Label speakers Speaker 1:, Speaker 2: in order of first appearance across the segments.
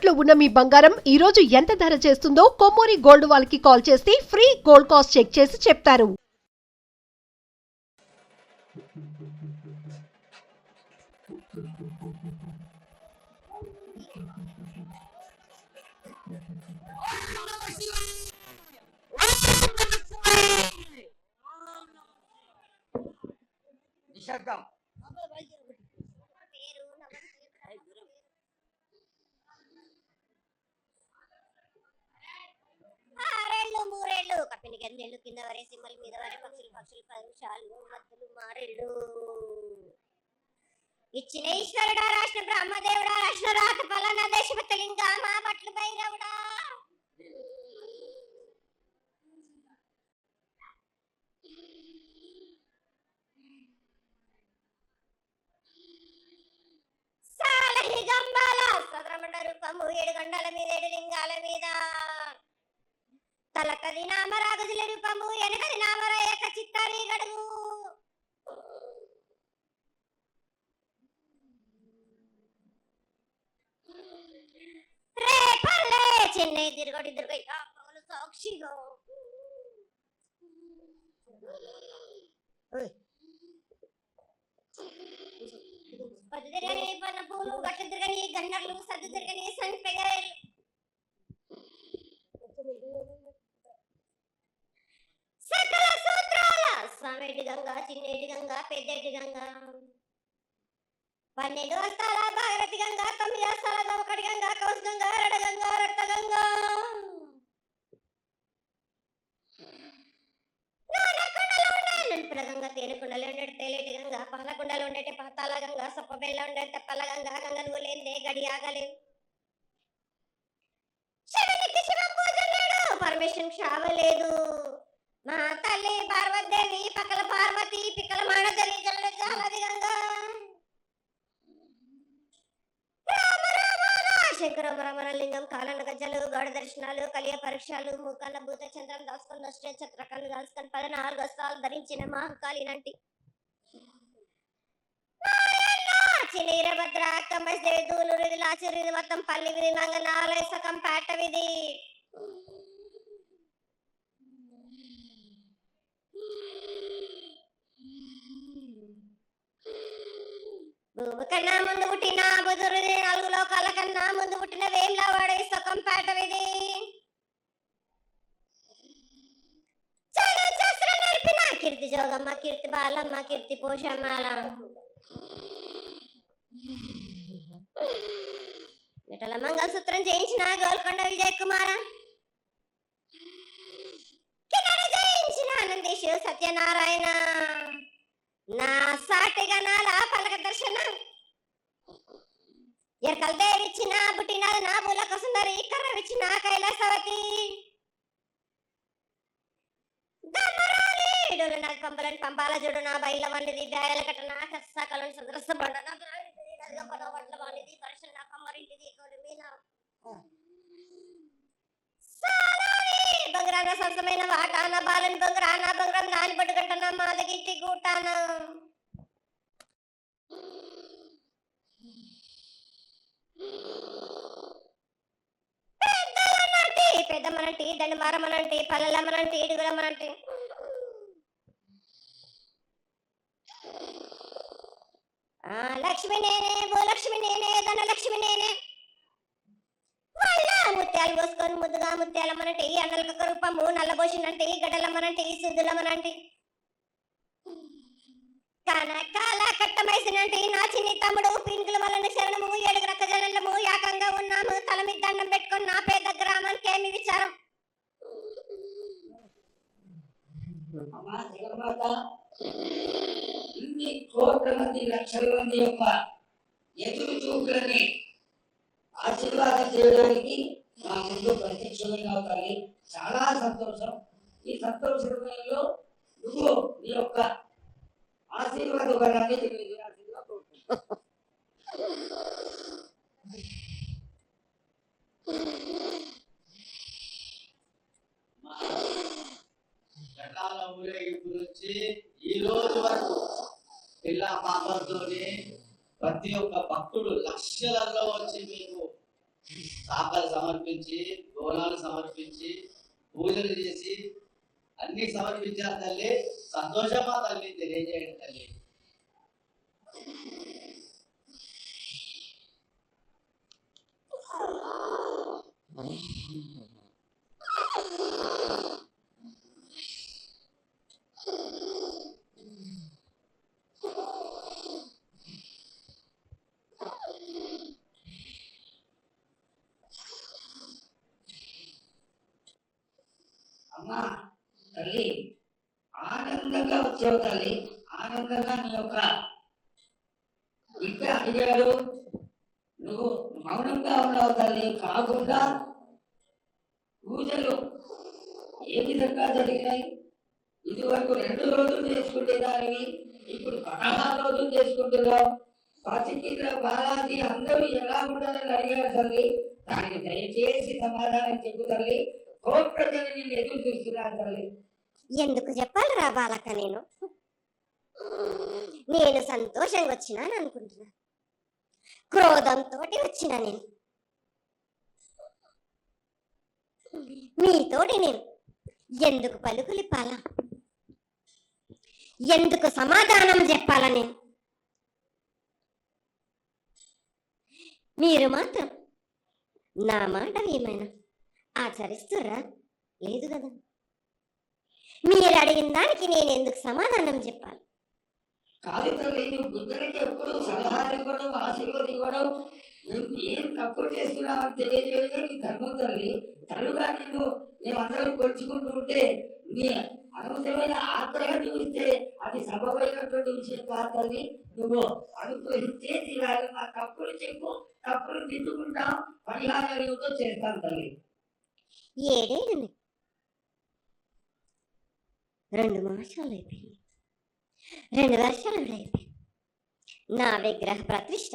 Speaker 1: తాకట్టులో ఉన్న మీ బంగారం ఈ రోజు ఎంత ధర చేస్తుందో కొమ్మూరి గోల్డ్ వాళ్ళకి కాల్ చేస్తే ఫ్రీ గోల్డ్ కాస్ట్ చెక్ చేసి చెప్తారు.
Speaker 2: మూరేళ్ళు కప్పిని గందెళ్ళు కింద వరే సింహల మీద వరే పక్షులు పరుషాలు మద్దలు మారేళ్ళు ఇచ్చిన ఈశ్వరుడా రాష్ట్ర బ్రహ్మదేవుడా రాష్ట్ర రాత ఫలానా దేశపతలింగా మా పట్ల భైరవుడా సాలహి గంబాల సదరమండ రూపము 7 గండల మీద 7 లింగాల మీద తలకది నామరాగజుల రూపము ఎనకది నామర ఏక చిత్తారి గడుగు రే పల్లె చెన్నై తిరుగడి పగలు సాక్షిగా పది తిరగని పన్న పూలు గట్ల తిరగని గన్నర్లు సద్దు తిరగని సంపెగలు సకల సూత్రాల స్వామిటి గంగా చిన్నేటి గంగా పెద్దటి గంగా 12 వస్తాల భాగరథి గంగా 9 వస్తాల దవకడి గంగా కౌస్ గంగా రడ గంగా రక్త గంగా నానకుండలో ఉండే నలుపుల గంగా తేనెకుండలో ఉండే తేలేటి గంగా పాలకుండలో ఉండే పాతాల గంగా సప్పబెల్ల ఉండే తెప్పల గంగా గంగను లేదే గడి ఆగలేవు శివునికి శివ పూజ లేడు పరమేశ్వరం క్షావలేదు మా తల్లి పార్వతీదేవి పక్కల పార్వతి పిక్కల మానదరి జల జాలది గంగా రామ రామ శంకర రమణ లింగం కాలన గజ్జలు గౌడ దర్శనాలు కలియ పరీక్షలు ముఖాల భూత చంద్రం దాసుకొని నష్ట ఛత్రకాలు దాసుకొని 14 వస్త్రాలు ధరించిన మహాకాళినంటి వీరభద్ర కమ్మదేవి దూలూరు లాచిరి మొత్తం పల్లి విధి మంగనాలయ సకం పేట విధి భూమి కన్నా ముందు పుట్టిన బుధురుది 4 లోకాల కన్నా ముందు పుట్టిన వేములవాడ సకం పేట విధి శాస్త్రం నేర్పిన కీర్తి జోగమ్మ కీర్తి బాలమ్మ కీర్తి పోషమ్మాల విఠల మంగళసూత్రం చేయించిన గోల్కొండ విజయ్ కుమార కిన్నెర జయించిన ఆనందేశు సత్యనారాయణ నా సాటిగా నాల పలక దర్శన ఎరకల దేవిచ్చిన పుట్టిన నా బులక సుందరి కర్రవిచ్చిన కైలాసవతి డోలు నాకు పంపలని పంపాల జోడు నా బయల వండిది బ్యాగల కట్ట నా సకలను సదరస బండ నా పడవట్ల వాడిది పరిశ్రమ నా కమ్మరింటిది కొలిమీన సాలాని బంగారాన సరసమైన వాటాన బాలని బంగారాన బంగారం నాని పట్టుకుంటున్న మాదగింటి గూటాన పెద్దలనంటి పెద్దమనంటి దండమారమనంటి పల్లెలమనంటి ఇడుగులమనంటి లక్ష్మి నేనే భూలక్ష్మి నేనే ధనలక్ష్మి నేనే వాళ్ళ ముత్యాలు పోసుకొని ముద్దుగా ముత్యాలమ్మనంటే అన్నలక రూపము నల్లబోసినంటే గడలమ్మనంటే సుద్దులమ్మనంటే కనకాల కట్టమైసినంటే నా చిన్ని తమ్ముడు పింకుల వలన శరణము 7 రక్క జనలము యాకంగా ఉన్నాము తల మీద దండం పెట్టుకొని నా పేద గ్రామానికి ఏమి విచారం
Speaker 3: ఇన్ని కోట్ల మంది లక్షల మంది యొక్క ఎదురు చూపులని ఆశీర్వాదం చేయడానికి మా ముందు ప్రత్యక్షమైన తల్లి చాలా సంతోషం. ఈ సంతోష సమయంలో నువ్వు నీ యొక్క ఆశీర్వాద బలాన్ని తెలియజేయాల్సిందిగా కోరుకుంటున్నాను.
Speaker 4: జటాల ఊరేగింపు నుంచి ఈ రోజు వరకు పిల్ల పాపలతోనే ప్రతి ఒక్క భక్తుడు లక్షలలో వచ్చి మీకు సాంబాలు సమర్పించి, బోనాలు సమర్పించి, పూజలు చేసి అన్ని సమర్పించారు తల్లి. సంతోషమా తల్లి, తెలియజేయండి తల్లి.
Speaker 3: అమ్మా తల్లి, ఆనందంగా వచ్చావు తల్లి. ఆనందంగా నీ యొక్క బిడ్డ అడిగాడు, నువ్వు మౌనంగా ఉన్నావు తల్లి. కాకుండా పూజలు ఏ విధంగా జరిగినాయి? ఇదివరకు 2 రోజులు చేసుకుంటే దానివి, ఇప్పుడు 16 రోజులు చేసుకుంటున్నావు. పసికిల బాలాజీ అందరూ ఎలా ఉండాలని అడిగారు తల్లి. దానికి దయచేసి సమాధానం చెప్పు తల్లి. కోట్ల నేను ఎదురు చూస్తున్నాను తల్లి.
Speaker 2: ఎందుకు చెప్పాలిరా బాలక? నేను సంతోషంగా వచ్చినాను అనుకుంటున్నా, క్రోధంతో వచ్చినా నేను. మీతోటి నేను ఎందుకు పలుకులిప్పాలా, ఎందుకు సమాధానం చెప్పాలా? నేను మీరు మాత్రం నా మాట ఏమైనా ఆచరిస్తురా? లేదు కదా. మీరు అడిగిన దానికి నేను ఎందుకు సమాధానం చెప్పాలి?
Speaker 3: కాదు తల్లి, నువ్వు బుద్ధుడికి ఎప్పుడు సలహాలు ఇవ్వడం, ఆశీర్వదివ్వడం, నువ్వు ఏం తక్కువ చేస్తున్నావని తెలియజేయడం నీ ధర్మం తల్లి. తల్లుగా మేమందరం కొలుచుకుంటూ ఉంటే నీ అనవసరమైన ఆగ్రహం చూస్తే అది సబబైనటువంటి విషయం కాదు తల్లి. నువ్వు అనుగ్రహించే తీరాలి. నా తప్పులు చెప్పు, తప్పులు దిద్దుకుంటాం, పరిహారాలతో చేస్తాను తల్లి.
Speaker 2: ఏడేళ్ళు 2 మాసాలు అయిపోయింది, 2 వర్షాలు అయిపోయింది. నా విగ్రహ ప్రతిష్ట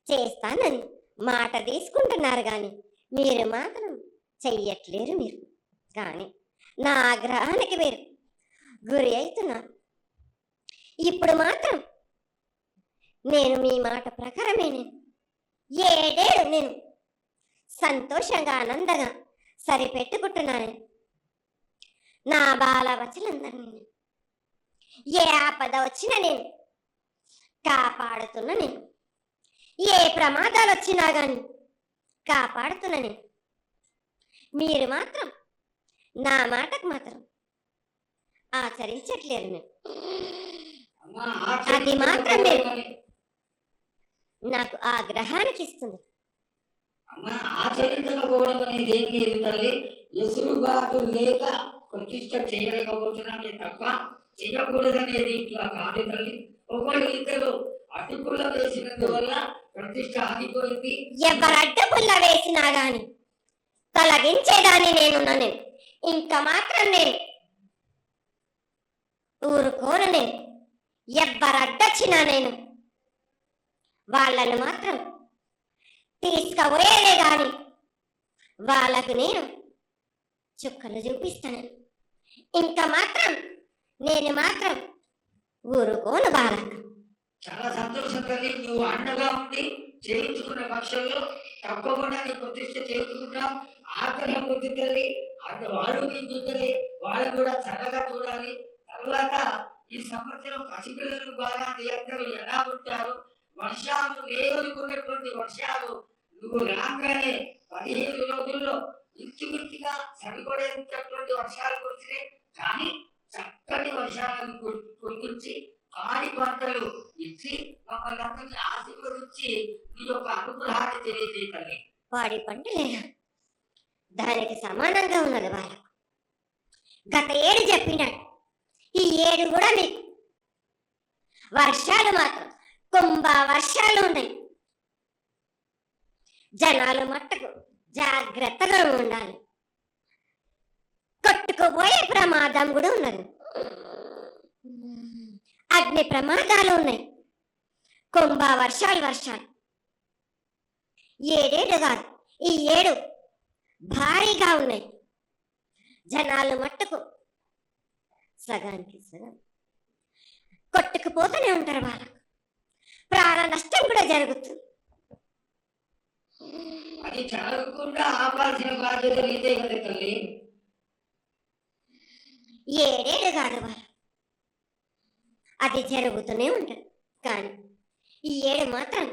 Speaker 2: చేస్తానని మాట తీసుకుంటున్నారు కానీ మీరు మాత్రం చెయ్యట్లేరు. మీరు కానీ నా ఆగ్రహానికి మీరు గురి అవుతున్నారు. ఇప్పుడు మాత్రం నేను మీ మాట ప్రకారమే నేను 7 ఏళ్ళు నేను సంతోషంగా ఆనందంగా సరిపెట్టుకుంటున్నాను. నా బాల వచనందరినీ ఏ ఆపద వచ్చినా నేను కాపాడుతున్నా. నేను ఏ ప్రమాదాలు వచ్చినా కానీ కాపాడుతున్నా. నేను మీరు మాత్రం నా మాటకు మాత్రం ఆచరించట్లేరు. నేను అది మాత్రం మీరు నాకు ఆగ్రహానికి ఇస్తుంది.
Speaker 3: ఆచరించకపోవడం అనేది ఏం లేదు తల్లి. ఎసురుబాటు లేక ప్రతిష్ట చేయలేకపోతున్నామే తప్ప చేయకూడదనేది ఇట్లా కాదు తల్లి. ఒకళ్ళు ఇద్దరు అడ్డుపుల్ల వేసినందువల్ల ప్రతిష్ట ఆగిపోయింది.
Speaker 2: ఎవరు అడ్డుపుల్ల వేసినా గాని తొలగించేదాన్ని నేను. ఇంకా మాత్రం నేను ఊరుకోను. నేను ఎవరు అడ్డొచ్చినా నేను వాళ్ళను మాత్రం తీసుకుపోయేదే గాని వాళ్ళకు నేను చుక్కలు చూపిస్తాను. ఇంకా మాత్రం నేను మాత్రం ఊరుకోను బాలక.
Speaker 3: చాలా సంతోషం తల్లి. నువ్వు అండగా ఉండి చేయించుకున్న పక్షంలో తప్పకుండా నీ ప్రతిష్ట చేయించుకుంటాం. ఆగ్రహం వద్దు తల్లి. వాళ్ళు చూడాలి, వాళ్ళు కూడా చల్లగా చూడాలి. తర్వాత ఈ సంవత్సరం పసిపిల్లలు బాగా అందరూ ఎలా ఉంటారు? వర్షాలు లేవనుకున్నటువంటి వర్షాలు నువ్వు రాగానే 15 రోజుల్లో ఇంచుమించుగా సరిపడేటటువంటి వర్షాలు కురిసినాయి. కానీ చక్కటి వర్షాలను కురిపించి పాడి పంటలు ఇచ్చి మమ్మల్ని అందరినీ ఆశీర్వదించి నీ యొక్క అనుగ్రహాన్ని తెలియజేయాలి.
Speaker 2: పాడి పంటలేనా దానికి సమానంగా ఉన్నది వాళ్ళకు. గత 7 చెప్పినాడు, ఈ 7 కూడా మీకు వర్షాలు మాత్రం కుంభ వర్షాలు ఉన్నాయి. జనాలు మట్టుకు జాగ్రత్తగా ఉండాలి. కొట్టుకుపోయే ప్రమాదం కూడా ఉన్నది. అగ్ని ప్రమాదాలు ఉన్నాయి. కుంభ వర్షాలు 7 కాదు, ఈ 7 భారీగా ఉన్నాయి. జనాలు మట్టుకు సగానికి సగం కొట్టుకుపోతూనే ఉంటారు. వాళ్ళకు ప్రాణ నష్టం కూడా జరుగుతుంది.
Speaker 3: అది జరగకుండా ఆపాల్సిన బాధ్యత నీదే కదా తల్లి.
Speaker 2: ఏడేళ్ళు కాదు వాళ్ళు, అది జరుగుతూనే ఉంటుంది. కానీ ఈ ఏడు మాత్రం